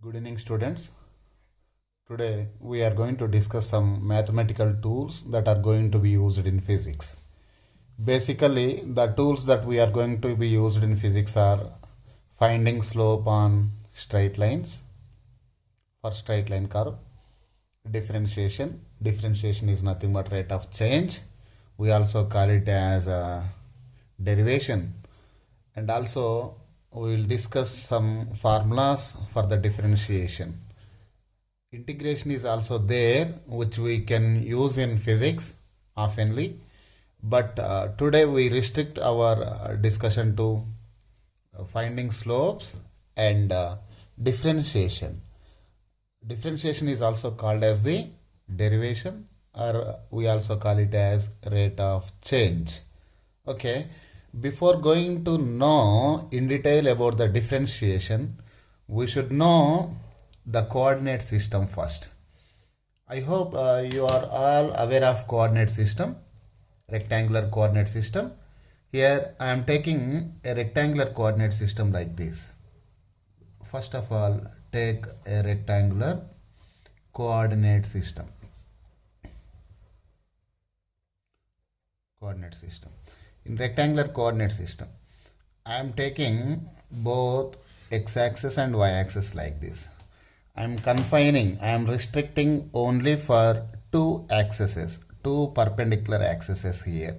Good evening, students. Today we are going to discuss some mathematical tools that are going to be used in physics. Basically, the tools that we are going to be used in physics are finding slope on straight lines for straight line curve, differentiation. Differentiation is nothing but rate of change. We also call it as a derivation, and also we will discuss some formulas for the differentiation. Integration is also there, which we can use in physics oftenly, but today we restrict our discussion to finding slopes and differentiation. Differentiation is also called as the derivation, or we also call it as rate of change. Okay, before going to know in detail about the differentiation, we should know the coordinate system first. I hope you are all aware of coordinate system, rectangular coordinate system. Here I am taking a rectangular coordinate system like this. First of all, take a rectangular coordinate system. In rectangular coordinate system, I am taking both x-axis and y-axis like this. I am restricting only for two axes, two perpendicular axes here.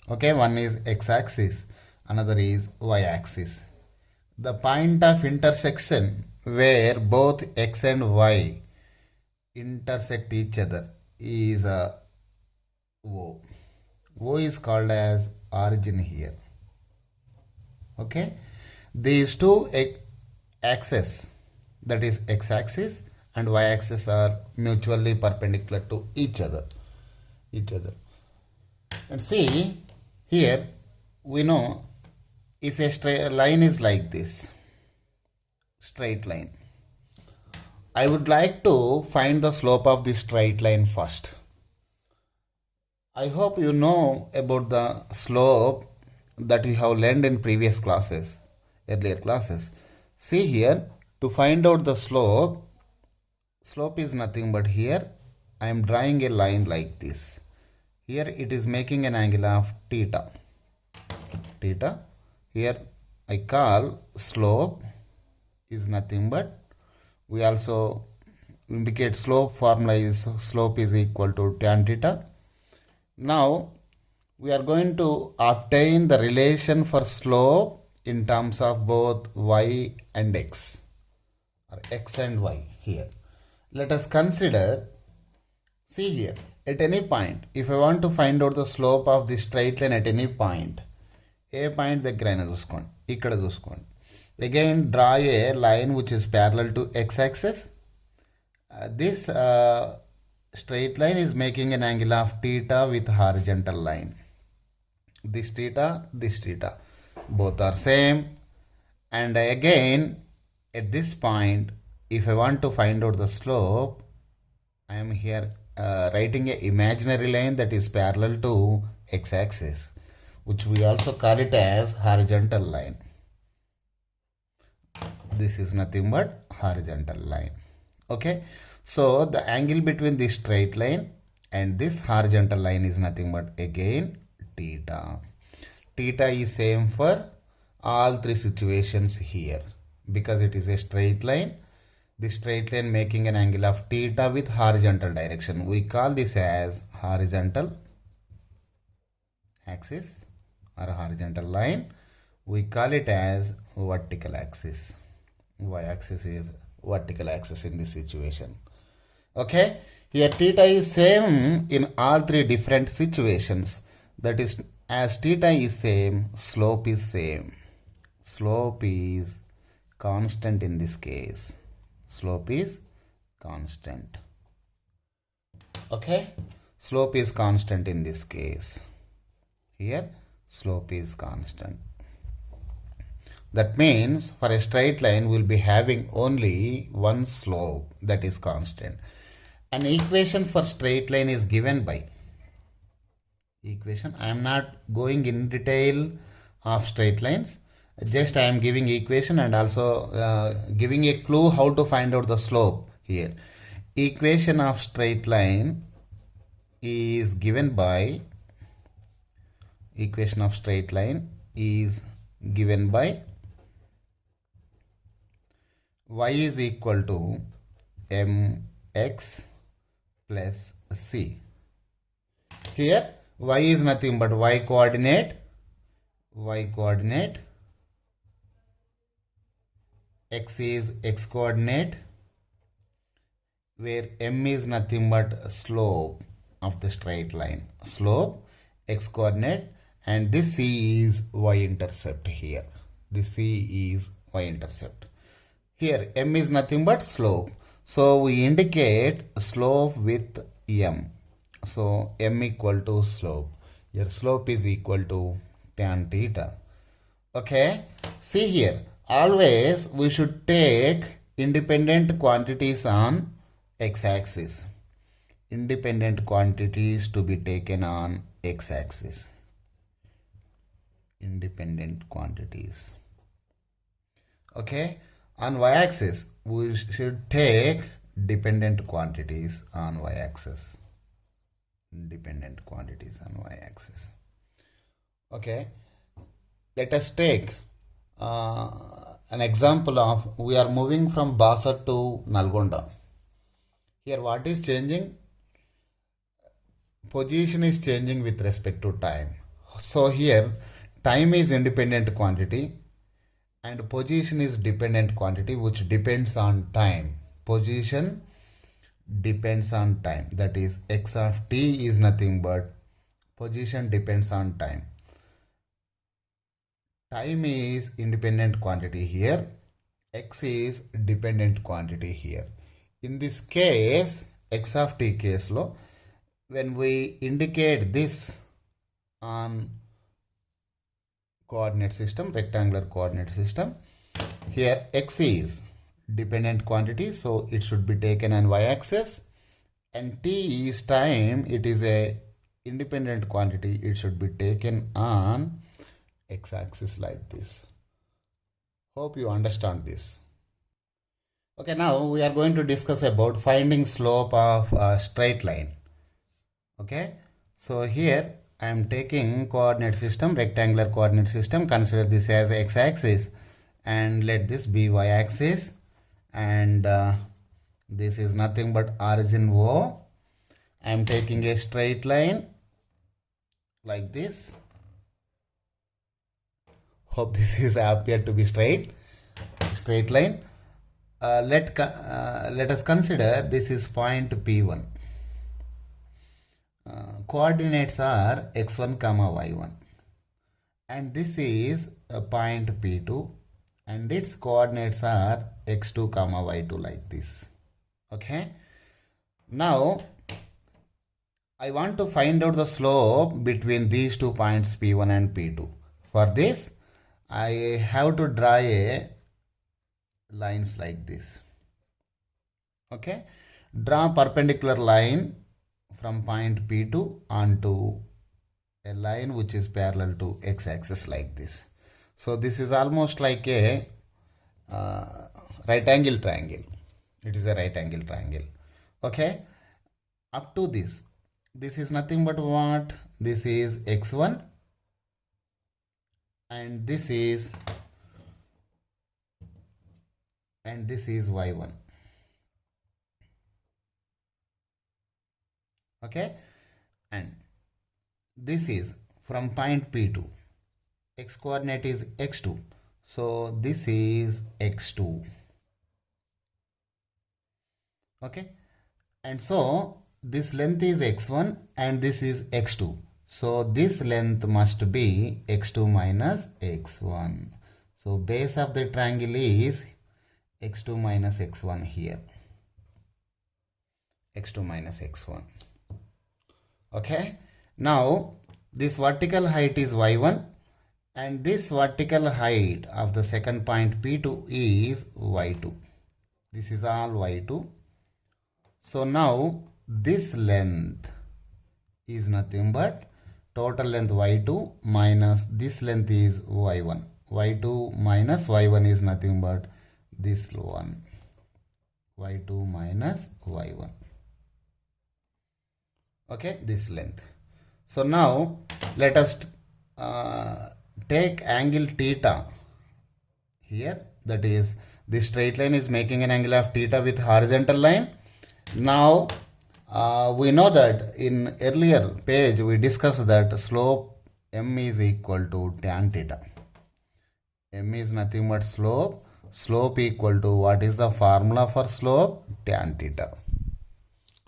Okay, one is x-axis, another is y-axis. The point of intersection where both x and y intersect each other is O. O is called as origin here. Okay, these two axes, that is x-axis and y-axis, are mutually perpendicular to each other. And see here, we know if a straight line is like this, straight line, I would like to find the slope of this straight line first. I hope you know about the slope that we have learned in previous classes, earlier classes. See here, to find out the slope is nothing but here I am drawing a line like this. Here it is making an angle of theta. Here I call slope is nothing but, we also indicate slope formula is slope is equal to tan theta. Now we are going to obtain the relation for slope in terms of both y and x, or x and y here. Let us consider, see here, at any point, if I want to find out the slope of this straight line at any point, a point దగ్గరైనా చూసుకోండి, ఇక్కడ చూసుకోండి. Again draw a line which is parallel to x-axis. This straight line is making an angle of theta with horizontal line. This theta, both are same. And again, at this point, if I want to find out the slope, I am here writing an imaginary line that is parallel to x-axis, which we also call it as horizontal line. This is nothing but horizontal line. Okay, so the angle between this straight line and this horizontal line is nothing but again theta. Theta is same for all three situations here, because it is a straight line. This straight line making an angle of theta with horizontal direction. We call this as horizontal axis or horizontal line. We call it as vertical axis. Y-axis is vertical axis in this situation. Okay, here theta is same in all three different situations. That is, as theta is same, slope is same. Slope is constant in this case. Slope is constant. Okay, slope is constant in this case. Here slope is constant. That means for a straight line we will be having only one slope that is constant. An equation for straight line is given by equation. I am not going in detail of straight lines. Just I am giving equation and also giving a clue how to find out the slope here. Equation of straight line is given by y is equal to mx plus c. Here y is nothing but y coordinate, x is x coordinate, where m is nothing but slope of the straight line, slope, x coordinate, and this c is y intercept here. This c is y intercept. Here m is nothing but slope. So we indicate slope with m. So m equal to slope. Your slope is equal to tan theta. Okay. See here. Always we should take independent quantities on x-axis. Independent quantities to be taken on x-axis. Independent quantities. Okay. On y-axis, we should take dependent quantities on y-axis. Dependent quantities on y-axis. Okay. Let us take an example of, we are moving from Basar to Nalgonda. Here what is changing? Position is changing with respect to time. So here time is independent quantity and position is dependent quantity which depends on time. Position depends on time. That is x of t is nothing but position depends on time. Time is independent quantity here. X is dependent quantity here. In this case, x of t case lo, when we indicate this on coordinate system, rectangular coordinate system, here x is dependent quantity, so it should be taken on y-axis, and t is time, it is a independent quantity, it should be taken on x-axis like this. Hope you understand this. Okay, now we are going to discuss about finding slope of a straight line. Okay, so here I am taking coordinate system, rectangular coordinate system. Consider this as x-axis and let this be y-axis, and this is nothing but origin O. I am taking a straight line like this. Hope this is appear to be straight line. Let us consider this is point P1. Coordinates are x1 comma y1, and this is a point P2 and its coordinates are x2 comma y2 like this. Okay, now I want to find out the slope between these 2 points P1 and P2. For this I have to draw a lines like this. Okay, draw perpendicular line from point P2 onto a line which is parallel to x-axis like this. So this is almost like a right angle triangle. It is a right angle triangle. Okay, up to this is nothing but what? This is x1 and this is y1. Okay, and this is from point P2. X coordinate is x2, so this is x2. Okay, and so this length is x1 and this is x2, so this length must be x2 minus x1. So base of the triangle is x2 minus x1 here. x2 minus x1. Okay, now this vertical height is y1 and this vertical height of the second point P2 is y2. This is all y2. So now this length is nothing but total length y2 minus this length is y1. y2 minus y1 is nothing but this one, y2 minus y1. Okay, this length. So now let us take angle theta here, that is this straight line is making an angle of theta with horizontal line. Now we know that in earlier page we discussed that slope m is equal to tan theta. M is nothing but slope equal to, what is the formula for slope? Tan theta.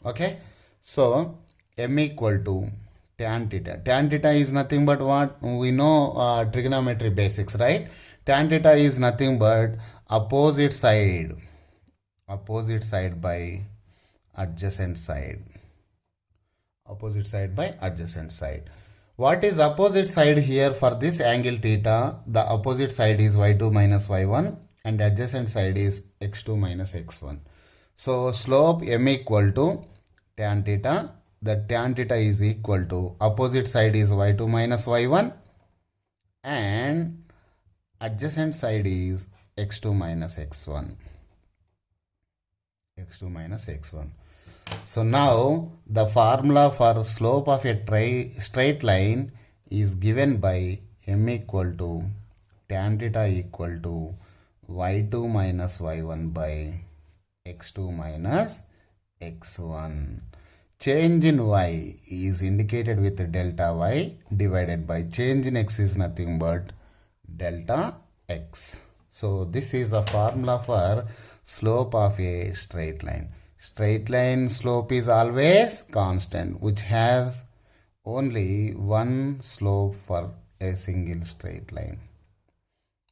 Okay, so m equal to tan theta. Tan theta is nothing but what? We know trigonometry basics, right? Tan theta is nothing but opposite side by adjacent side. Opposite side by adjacent side. What is opposite side here for this angle theta? The opposite side is y2 minus y1 and adjacent side is x2 minus x1. So slope m equal to tan theta. The tan theta is equal to opposite side is y2 minus y1 and adjacent side is x2 minus x1. x2 minus x1. So now the formula for slope of a straight line is given by m equal to tan theta equal to y2 minus y1 by x2 minus x1. Change in y is indicated with delta y divided by change in x is nothing but delta x. So this is the formula for slope of a straight line. Straight line slope is always constant, which has only one slope for a single straight line.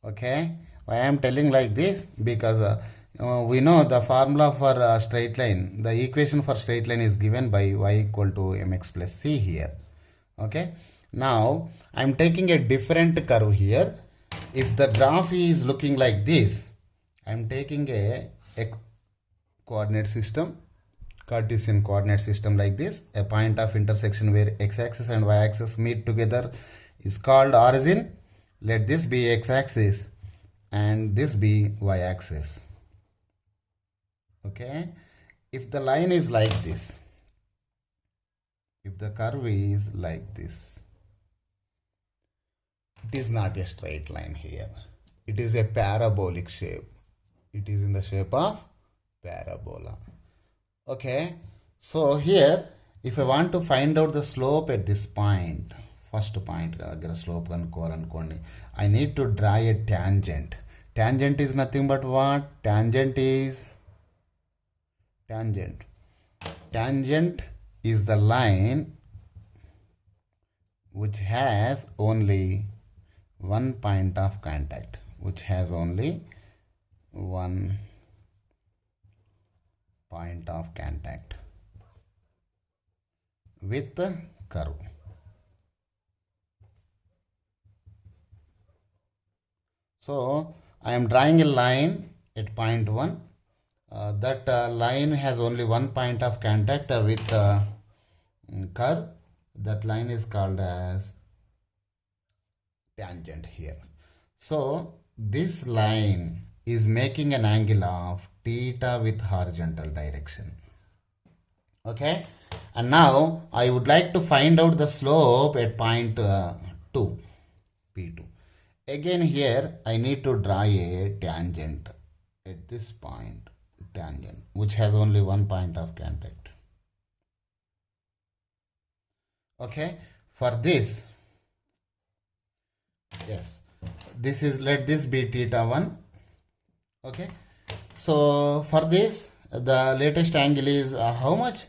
Okay, why I am telling like this? Because we know the formula for straight line, the equation for straight line is given by y equal to mx plus c here. Okay, now I am taking a different curve here. If the graph is looking like this, I am taking a coordinate system, Cartesian coordinate system like this. A point of intersection where x-axis and y-axis meet together is called origin. Let this be x-axis and this be y-axis. Okay, if the line is like this, if the curve is like this, it is not a straight line here. It is a parabolic shape. It is in the shape of parabola. Okay, so here if I want to find out the slope at this point, first point slope kanukovalankondi, I need to draw a tangent. Tangent is nothing but what? Tangent is the line which has only one point of contact, which has only one point of contact with the curve. So I am drawing a line at point 1. That line has only one point of contact with the curve. That line is called as tangent here. So this line is making an angle of theta with horizontal direction. Okay, and now I would like to find out the slope at point 2, P2. Again here I need to draw a tangent at this point, tangent, which has only one point of contact. Okay, for this, yes, this is, let this be theta 1. Okay, so for this the latest angle is how much?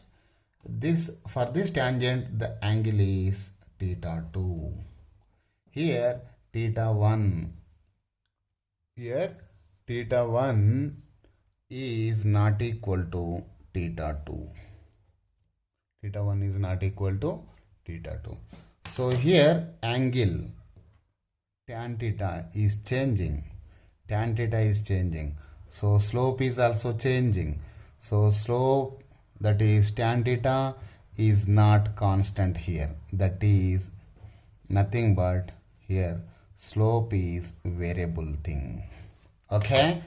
This, for this tangent the angle is theta 2. Here theta 1. Here theta 1 is not equal to theta 2. Theta 1 is not equal to theta 2. So here angle tan theta is changing. Tan theta is changing. So slope is also changing. So slope, that is tan theta, is not constant here. That is nothing but here slope is variable thing. Okay,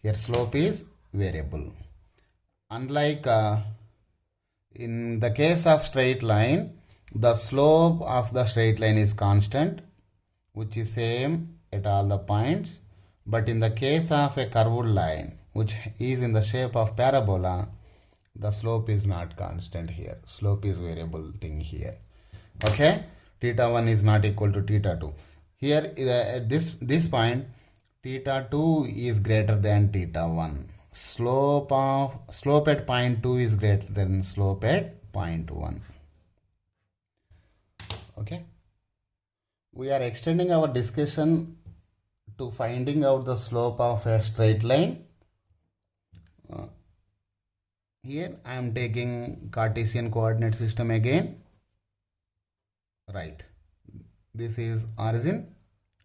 here slope is variable. Unlike in the case of straight line, the slope of the straight line is constant, which is same at all the points. But in the case of a curved line, which is in the shape of parabola, the slope is not constant here. Slope is variable thing here. Okay, theta 1 is not equal to theta 2. Here at this point, theta 2 is greater than theta 1. Slope at point 2 is greater than slope at point 1. Okay, we are extending our discussion to finding out the slope of a straight line. Here I am taking Cartesian coordinate system again. Right, this is origin.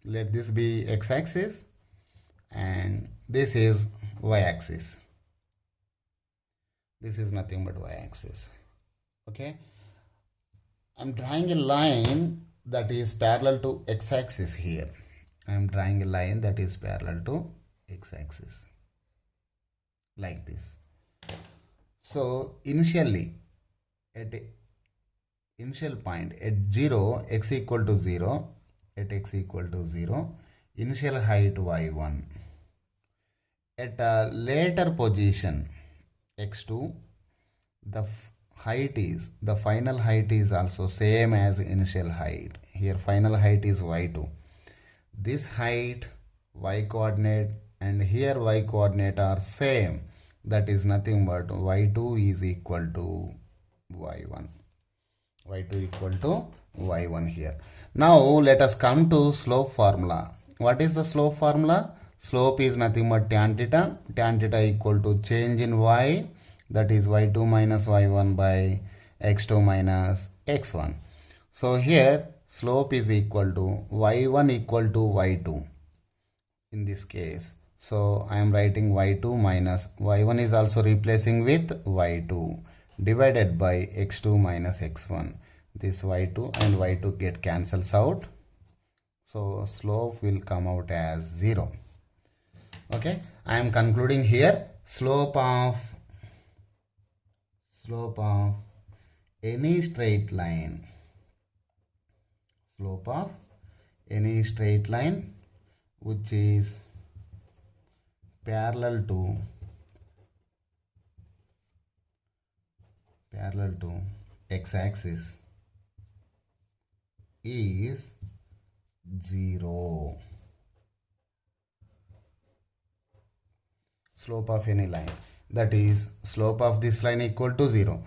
Let this be x-axis and this is y-axis. This is nothing but y-axis. Okay, I'm drawing a line that is parallel to x-axis here. I'm drawing a line that is parallel to x-axis like this. So initially at initial point at 0, x equal to 0, at x equal to 0, initial height y1. At a later position x2, the final height is also same as initial height. Here final height is y2. This height y coordinate and here y coordinate are same. That is nothing but y2 is equal to y1. y2 equal to y1 here. Now let us come to slope formula. What is the slope formula? Slope is nothing but tan theta. Tan theta equal to change in y, that is y2 minus y1 by x2 minus x1. So here slope is equal to y1 equal to y2 in this case. So I am writing y2 minus y1 is also replacing with y2 divided by x2 minus x1. This y2 and y2 get cancels out. So slope will come out as 0. Okay, I am concluding here slope of any straight line. Slope of any straight line which is parallel to x-axis is 0. Slope of any line, that is slope of this line equal to 0.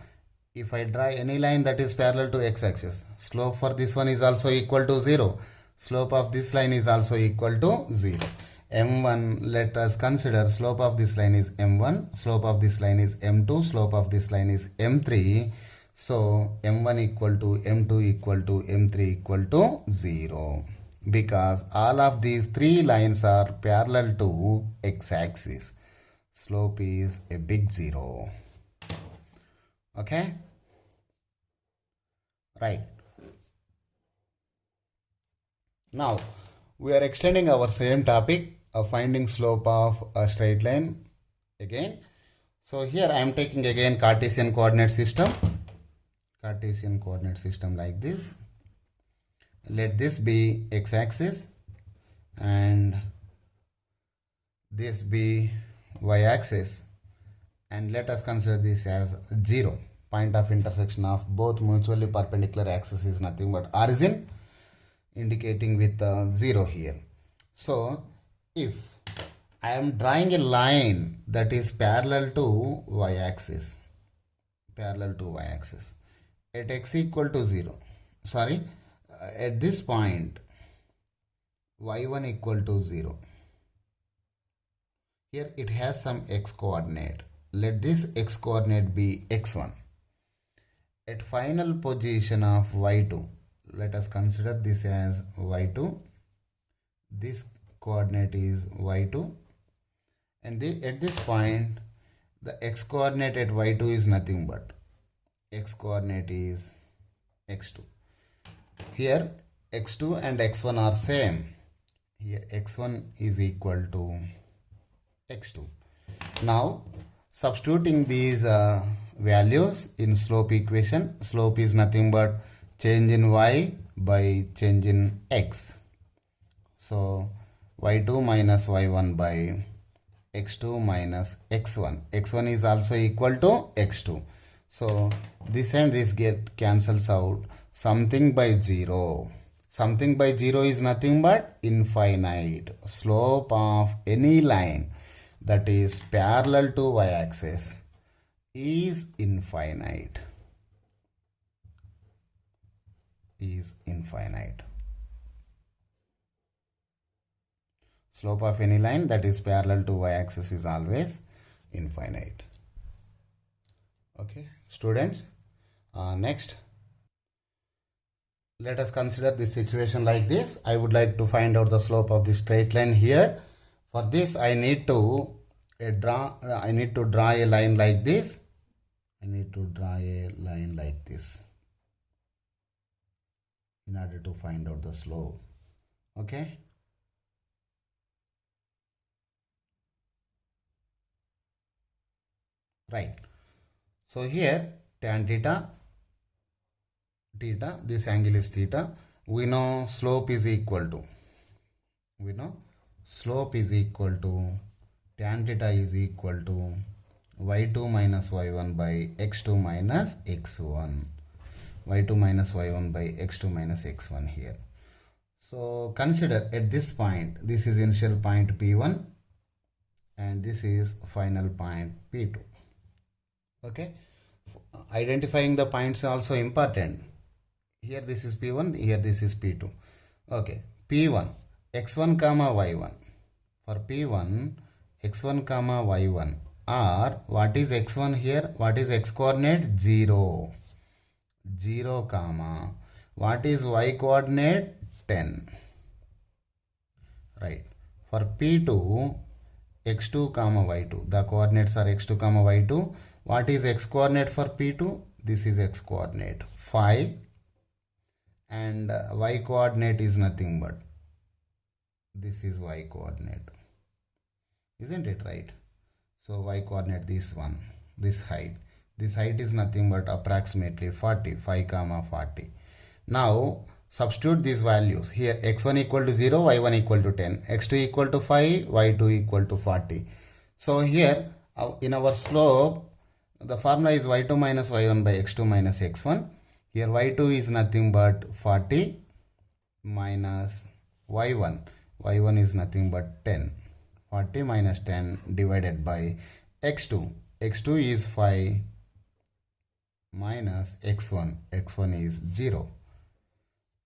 If I draw any line that is parallel to x-axis, slope for this one is also equal to 0. Slope of this line is also equal to 0. M1, let us consider slope of this line is M1, slope of this line is M2, slope of this line is M3. So M1 equal to M2 equal to M3 equal to 0. Because all of these three lines are parallel to x-axis. Slope is a big 0. Okay, right. Now we are extending our same topic of finding slope of a straight line again. So here I am taking again Cartesian coordinate system. Cartesian coordinate system like this. Let this be x-axis and this be y-axis, and let us consider this as 0. Point of intersection of both mutually perpendicular axes is nothing but origin, indicating with 0 here. So if I am drawing a line that is parallel to y-axis, at x equal to 0, at this point y1 equal to 0. Here it has some x coordinate. Let this x coordinate be x1. At final position of y2, let us consider this as y2. This coordinate is y2. And at this point, the x coordinate at y2 is nothing but x coordinate is x2. Here x2 and x1 are same. here x1 is equal to x2. Now substituting these values in slope equation, slope is nothing but change in y by change in x. So y2 minus y1 by x2 minus x1. x1 is also equal to x2. So this and this get cancels out. Something by 0. Something by 0 is nothing but infinite. Slope of any line that is parallel to y-axis is infinite. Is infinite. Slope of any line that is parallel to y-axis is always infinite. Okay, students. Next, let us consider this situation like this. I would like to find out the slope of this straight line here. For this, I need to draw a line like this. I need to draw a line like this in order to find out the slope. Okay. Right. So here tan theta, this angle is theta. We know slope is equal to, tan theta is equal to y2 minus y1 by x2 minus x1. y2 minus y1 by x2 minus x1 here. So consider at this point, this is initial point P1 and this is final point P2. Okay, identifying the points also important. Here this is P1, here this is P2. Okay, P1, x1 comma y1. For P1, x1 comma y1 are, what is x1 here? What is x coordinate? 0. 0 comma, what is y coordinate? 10. Right. For P2, x2 comma y2. The coordinates are x2 comma y2. What is x coordinate for P2? This is x coordinate 5 and y coordinate is nothing but this is y coordinate. Isn't it right? So y coordinate this one, this height. This height is nothing but approximately 40, 5 comma 40. Now substitute these values. Here x1 equal to 0, y1 equal to 10, x2 equal to 5, y2 equal to 40. So here in our slope, the formula is y2 minus y1 by x2 minus x1. Here y2 is nothing but 40 minus y1. y1 is nothing but 10. 40 minus 10 divided by x2. x2 is 5 minus x1. x1 is 0.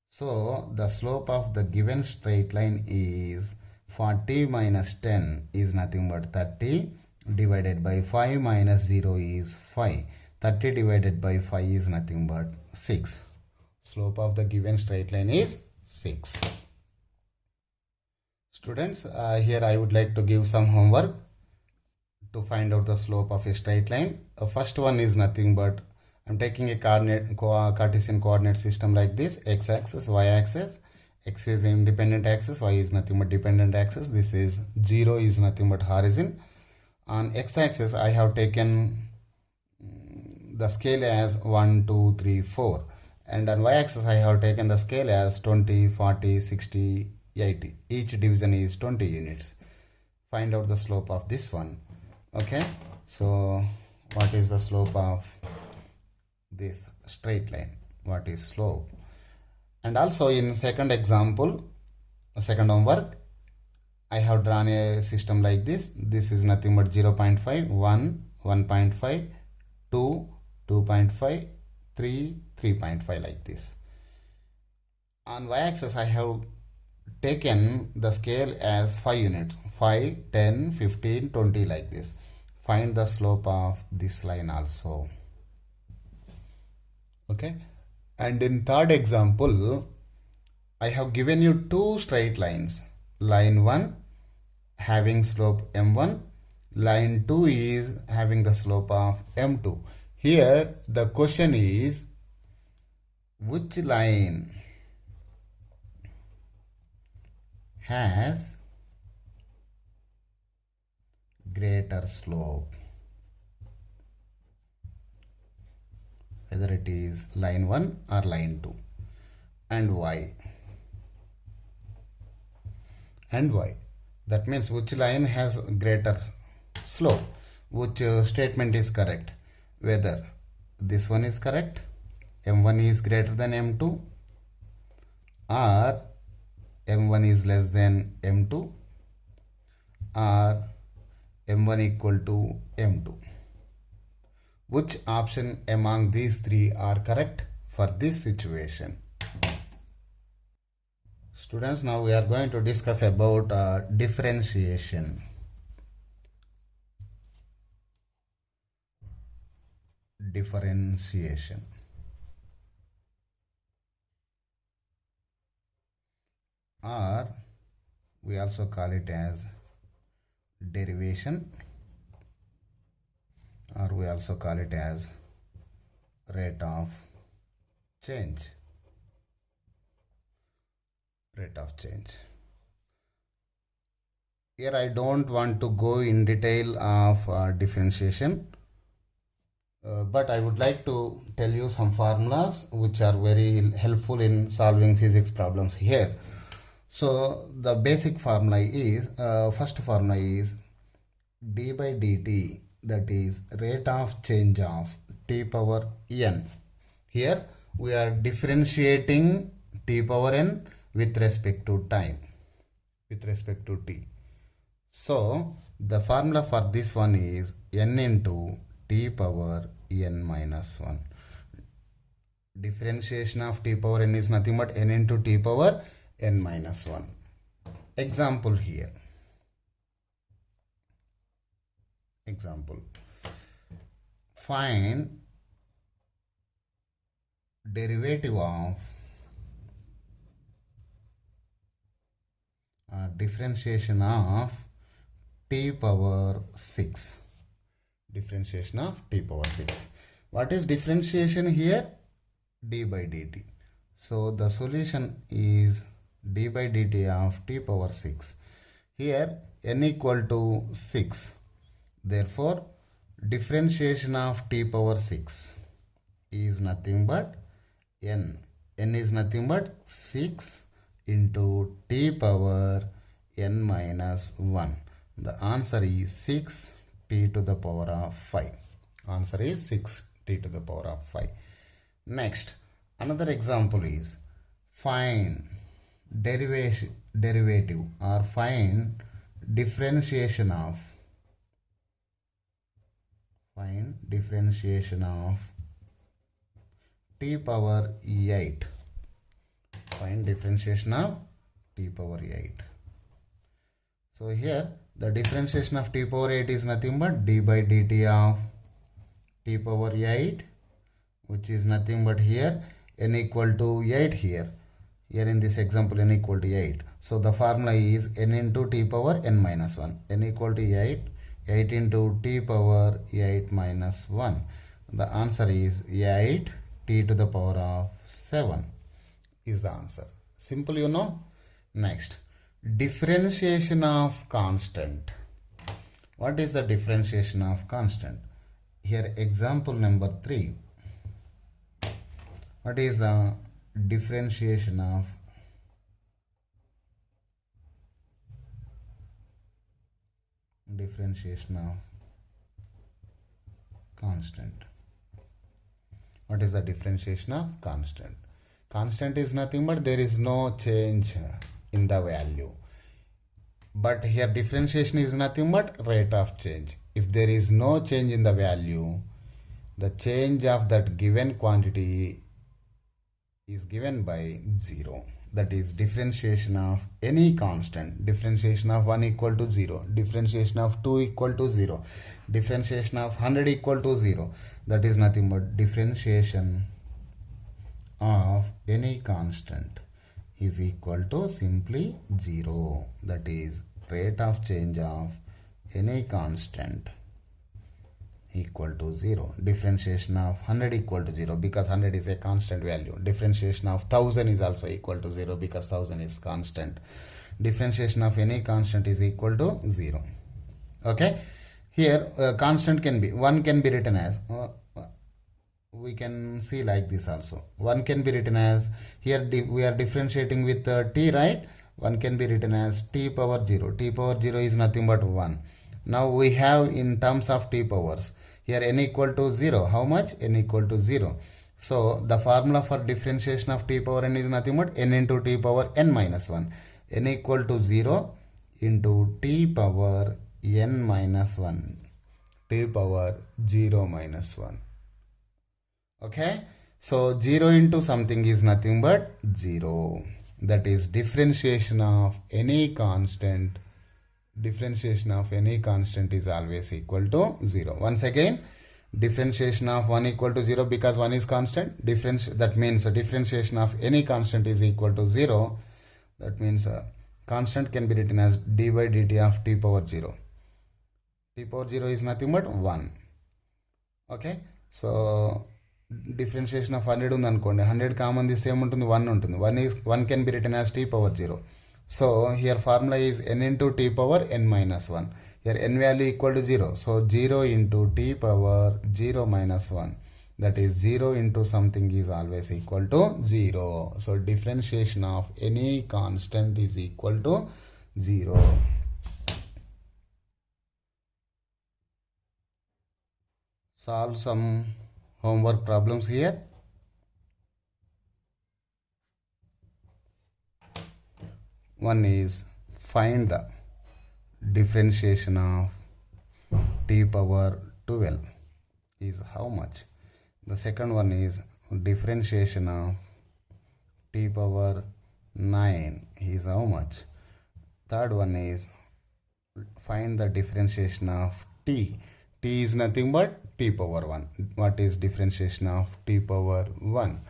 So the slope of the given straight line is 40 minus 10 is nothing but 30. Divided by 5 minus 0 is 5. 30 divided by 5 is nothing but 6. Slope of the given straight line is 6. Students, here I would like to give some homework to find out the slope of a straight line. First one is nothing but I'm taking a Cartesian coordinate system like this. X-axis, y-axis. X is independent axis, y is nothing but dependent axis. This is 0 is nothing but horizon. On x-axis, I have taken the scale as 1, 2, 3, 4. And on y-axis, I have taken the scale as 20, 40, 60, 80. Each division is 20 units. Find out the slope of this one. Okay. So, what is the slope of this straight line? What is slope? And also in second example, second homework, I have drawn a system like this. This is nothing but 0.5, 1, 1.5, 2, 2.5, 3, 3.5 like this. On y-axis, I have taken the scale as 5 units. 5, 10, 15, 20 like this. Find the slope of this line also. Okay. And in third example, I have given you two straight lines. Line 1 having slope m1, line 2 is having the slope of m2. Here the question is, which line has greater slope, whether it is line 1 or line 2, and y. That means which line has greater slope, which statement is correct, whether this one is correct, m1 is greater than m2, or m1 is less than m2, or m1 equal to m2. Which option among these three are correct for this situation? Students, now we are going to discuss about differentiation. Or we also call it as derivation, or we also call it as rate of change. Here I don't want to go in detail of differentiation, but I would like to tell you some formulas which are very helpful in solving physics problems here. So the basic formula is, first formula is d by dt, that is rate of change of t power n. Here we are differentiating t power n with respect to time, with respect to t. So the formula for this one is n into t power n minus 1. Differentiation of t power n is nothing but n into t power n minus 1. Example here. Find derivative of differentiation of t power 6. Differentiation of t power 6. What is differentiation here? D by dt. So the solution is d by dt of t power 6. Here n equal to 6. Therefore differentiation of t power 6 is nothing but n. N is nothing but 6 into t power n minus 1. The answer is 6 t to the power of 5. Answer is 6 t to the power of 5. Next, another example is find derivative or find differentiation of t power 8. Find differentiation of t power 8. So here the differentiation of t power 8 is nothing but d by dt of t power 8, which is nothing but here n equal to 8 here. Here in this example n equal to 8. So the formula is n into t power n minus 1. N equal to 8. 8 into t power 8 minus 1. The answer is 8 t to the power of 7 is the answer. Simple, you know. Next, differentiation of constant. What is the differentiation of constant? Here example number 3. What is the differentiation of constant? What is the differentiation of constant? Constant is nothing but there is no change in the value. But here differentiation is nothing but rate of change. If there is no change in the value, the change of that given quantity is given by 0. That is differentiation of any constant. Differentiation of 1 equal to 0. Differentiation of 2 equal to 0. Differentiation of 100 equal to 0. That is nothing but differentiation of any constant is equal to simply 0. That is rate of change of any constant equal to 0. Differentiation of 100 equal to 0 because 100 is a constant value. Differentiation of 1000 is also equal to 0 because 1000 is constant. differentiation of any constant is equal to 0. Okay, here constant can be, 1 can be written as, we can see like this also. 1 can be written as, here we are differentiating with t, right? 1 can be written as t power 0. T power 0 is nothing but 1. Now we have in terms of t powers, here n equal to 0. How much? N equal to 0. So the formula for differentiation of t power n is nothing but n into t power n minus 1. N equal to 0 into t power n minus 1. T power 0 minus 1. Okay, so 0 into something is nothing but 0. That is differentiation of any constant. Differentiation of any constant is always equal to 0. Once again, differentiation of 1 equal to 0 because 1 is constant. That means differentiation of any constant is equal to 0. That means constant can be written as d by dt of t power 0. T power 0 is nothing but 1. Okay, so differentiation of 100 ఉంది అనుకోండి, 100 common the same ఉంటుంది, 1 ఉంటుంది. 1 can be written as t power 0. So here formula is n into t power n minus 1. Here n value equal to 0. So 0 into t power 0 minus 1. That is 0 into something is always equal to 0. So differentiation of any constant is equal to 0. Solve some homework problems here. One is find the differentiation of t power 12 is how much. The second one is differentiation of t power 9 is how much. Third one is find the differentiation of t. T is nothing but t power 1. What is differentiation of t power 1?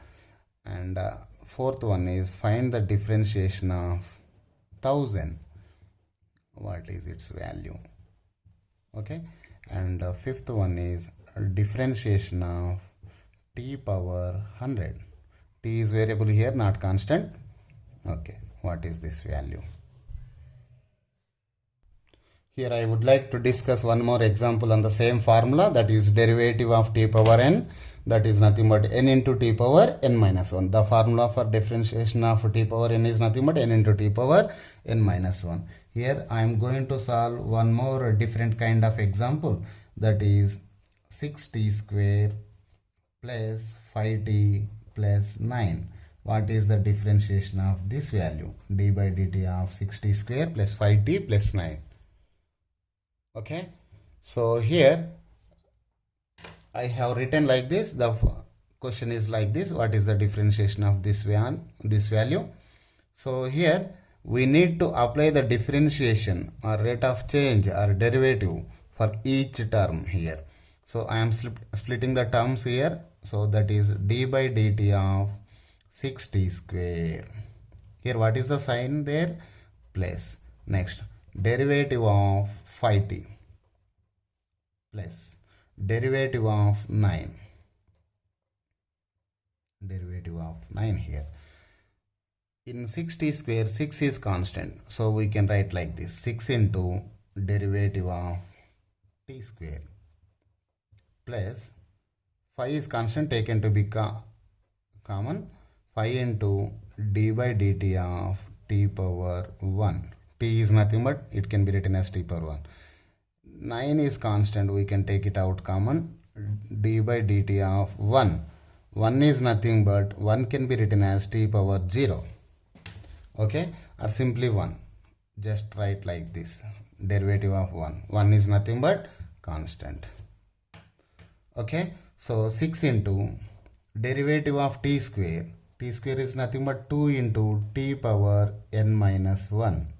And fourth one is find the differentiation of 1000. What is its value? Okay, and fifth one is differentiation of t power 100. T is variable here, not constant. Okay, what is this value? Here I would like to discuss one more example on the same formula, that is derivative of t power n, that is nothing but n into t power n minus 1. The formula for differentiation of t power n is nothing but n into t power n minus 1. Here I am going to solve one more different kind of example, that is 6t square plus 5t plus 9. What is the differentiation of this value? D by dt of 6t square plus 5t plus 9. Okay, so here I have written like this. The question is like this: what is the differentiation of this value? So here we need to apply the differentiation or rate of change or derivative for each term here. So I am splitting the terms here. So that is d by dt of 6t square. Here what is the sign there? Plus. Next, derivative of 5t plus derivative of 9. Derivative of 9 here. In 6t square, 6 is constant. So we can write like this: 6 into derivative of t square plus 5 is constant taken to be common. 5 into d by dt of t power 1. T is nothing but, it can be written as t power 1. 9 is constant, we can take it out common. D by dt of 1. 1 is nothing but, 1 can be written as t power 0. Okay, or simply 1. Just write like this: derivative of 1. 1 is nothing but constant. Okay, so 6 into derivative of t square. T square is nothing but 2 into t power n minus 1.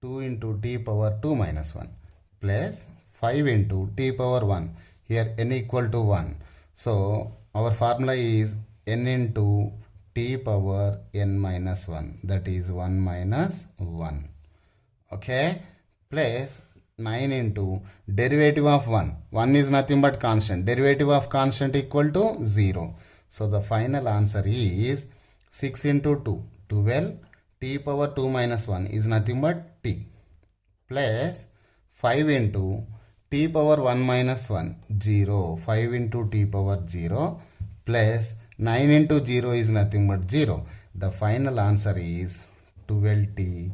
2 into t power 2 minus 1 plus 5 into t power 1. Here n equal to 1. So our formula is n into t power n minus 1. That is 1 minus 1. Okay, plus 9 into derivative of 1. 1 is nothing but constant. Derivative of constant equal to 0. So the final answer is 6 into 2, 12, t power 2 minus 1 is nothing but t, plus 5 into t power 1 minus 1, 0. 5 into t power 0 plus 9 into 0 is nothing but 0. The final answer is 12t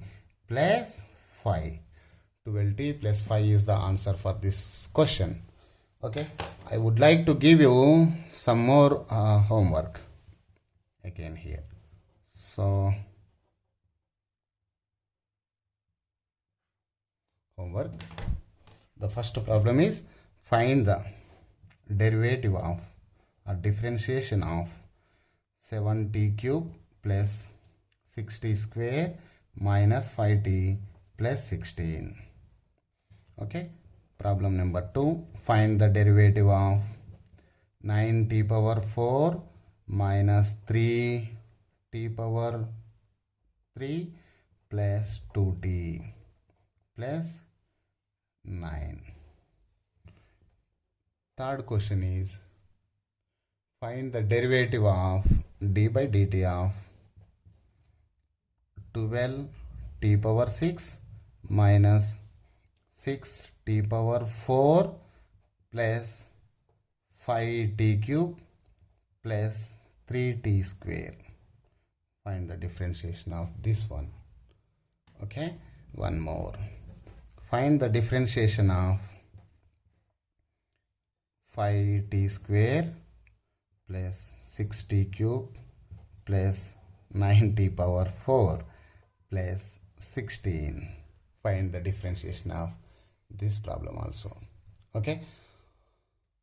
plus 5. 12t plus 5 is the answer for this question. Okay, I would like to give you some more homework again here. So homework, the first problem is find the derivative of or differentiation of 7t cube plus 6t square minus 5t plus 16. Okay, problem number 2, find the derivative of 9t power 4 minus 3t power 3 plus 2t plus 9. Third question is find the derivative of d by dt of 12t power 6 minus 6t power 4 plus 5t cube plus 3t square. Find the differentiation of this one. Okay, one more. Find the differentiation of 5t square plus 6t cube plus 9t power 4 plus 16. Find the differentiation of this problem also. Okay,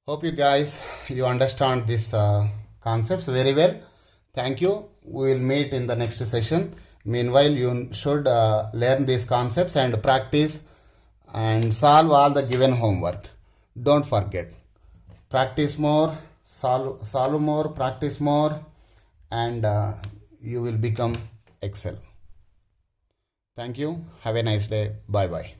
hope you guys you understand these concepts very well. Thank you. We will meet in the next session. Meanwhile, you should learn these concepts and practice and solve all the given homework. Don't forget, practice more, solve more, practice more, and you will become excel. Thank you. Have a nice day. Bye bye.